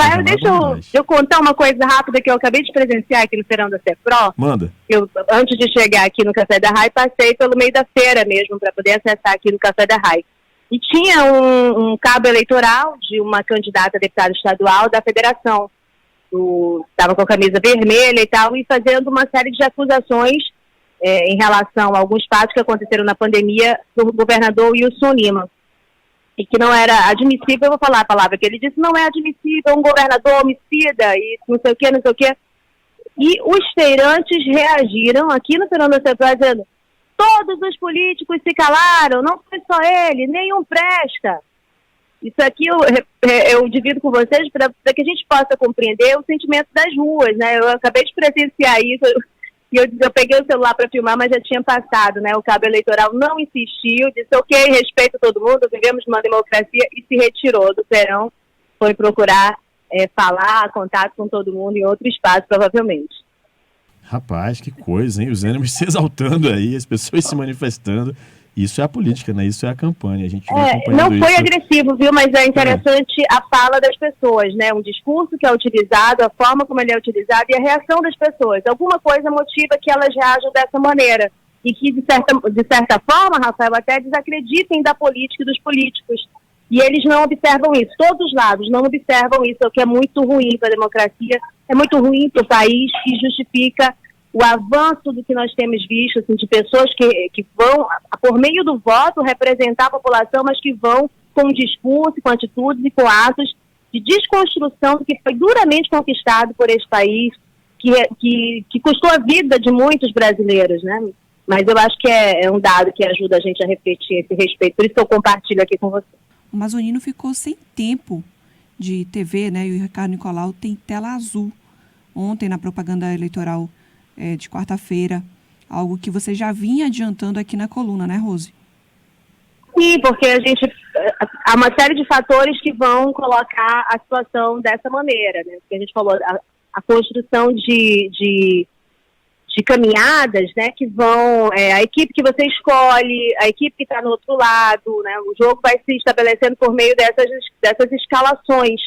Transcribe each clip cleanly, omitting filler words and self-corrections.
Rafael, deixa eu contar uma coisa rápida que eu acabei de presenciar aqui no Feirão da CEPRO. Manda. Eu, antes de chegar aqui no Café da RAI, passei pelo meio da feira mesmo, para poder acessar aqui no Café da RAI. E tinha um cabo eleitoral de uma candidata a deputada estadual da federação. Estava com a camisa vermelha e tal, e fazendo uma série de acusações em relação a alguns fatos que aconteceram na pandemia do governador Wilson Lima. E que não era admissível, eu vou falar a palavra que ele disse, não é admissível um governador homicida e não sei o que, não sei o que. E os feirantes reagiram aqui no Feirão da CEPRO dizendo: todos os políticos se calaram, não foi só ele, nenhum presta. Isso aqui eu divido com vocês para que a gente possa compreender o sentimento das ruas, né? Eu acabei de presenciar isso, e eu peguei o celular para filmar, mas já tinha passado, né? O cabo eleitoral não insistiu, disse ok, respeito todo mundo, vivemos numa democracia, e se retirou do Feirão, foi procurar falar, contato com todo mundo em outro espaço, provavelmente. Rapaz, que coisa, hein? Os ânimos se exaltando aí, as pessoas se manifestando. Isso é a política, né? Isso é a campanha. A gente não foi agressivo, viu? Mas é interessante a fala das pessoas, né? Um discurso que é utilizado, a forma como ele é utilizado e a reação das pessoas. Alguma coisa motiva que elas reajam dessa maneira. E que, de certa forma, Rafael, até desacreditem da política e dos políticos. E eles não observam isso. Todos os lados não observam isso, o que é muito ruim para a democracia, é muito ruim para o país e justifica o avanço do que nós temos visto, assim, de pessoas que vão, por meio do voto, representar a população, mas que vão com discurso, com atitudes e com atos de desconstrução do que foi duramente conquistado por esse país, que custou a vida de muitos brasileiros, né? Mas eu acho que é um dado que ajuda a gente a refletir esse respeito, por isso que eu compartilho aqui com você. O Amazonino ficou sem tempo de TV, né? E o Ricardo Nicolau tem tela azul. Ontem, na propaganda eleitoral de quarta-feira, algo que você já vinha adiantando aqui na coluna, né, Rose? Sim, porque há uma série de fatores que vão colocar a situação dessa maneira, né? Porque a gente falou, a construção de caminhadas, né, que vão, a equipe que você escolhe, a equipe que está no outro lado, né, o jogo vai se estabelecendo por meio dessas escalações.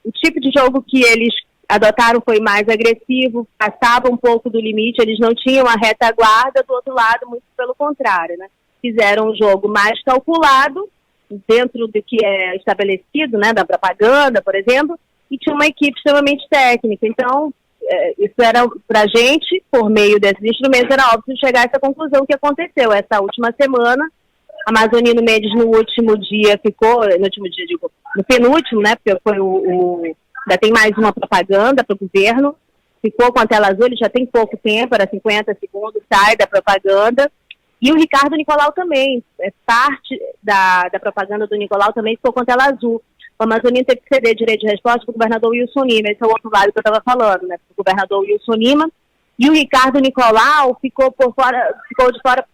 O tipo de jogo que eles adotaram foi mais agressivo, passava um pouco do limite, eles não tinham a retaguarda, do outro lado, muito pelo contrário, né? Fizeram um jogo mais calculado, dentro do que é estabelecido, né, da propaganda, por exemplo, e tinha uma equipe extremamente técnica. Então, isso era, para a gente, por meio desses instrumentos, era óbvio chegar a essa conclusão que aconteceu. Essa última semana, Amazonino Mendes no último dia ficou, no penúltimo, né, porque foi ainda tem mais uma propaganda para o governo, ficou com a tela azul, ele já tem pouco tempo, era 50 segundos, sai da propaganda, e o Ricardo Nicolau também, parte da propaganda do Nicolau também ficou com a tela azul. O Amazonino teve que ceder direito de resposta para o governador Wilson Lima, esse é o outro lado que eu estava falando, né, o governador Wilson Lima, e o Ricardo Nicolau ficou de fora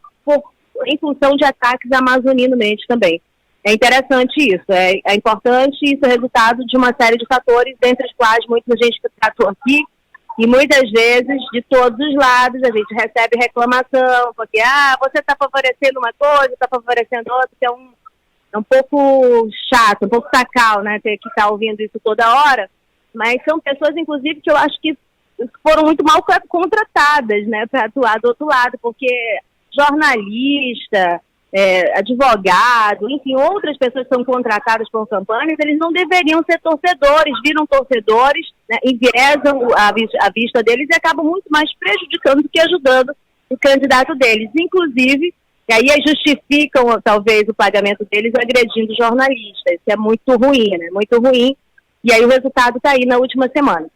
em função de ataques a Amazonino Mendes também. É interessante isso, é importante, isso é resultado de uma série de fatores, dentre os quais muita gente tratou aqui, e muitas vezes, de todos os lados, a gente recebe reclamação, porque, você está favorecendo uma coisa, está favorecendo outra, que é um pouco chato, um pouco sacal, né, ter que estar ouvindo isso toda hora, mas são pessoas, inclusive, que eu acho que foram muito mal contratadas, né, para atuar do outro lado, porque jornalista, advogado, enfim, outras pessoas que são contratadas por campanhas, eles não deveriam ser torcedores, viram torcedores, né, enviesam a vista deles e acabam muito mais prejudicando do que ajudando o candidato deles, inclusive, e aí justificam talvez o pagamento deles agredindo jornalistas. Isso é muito ruim, né, muito ruim, e aí o resultado está aí na última semana.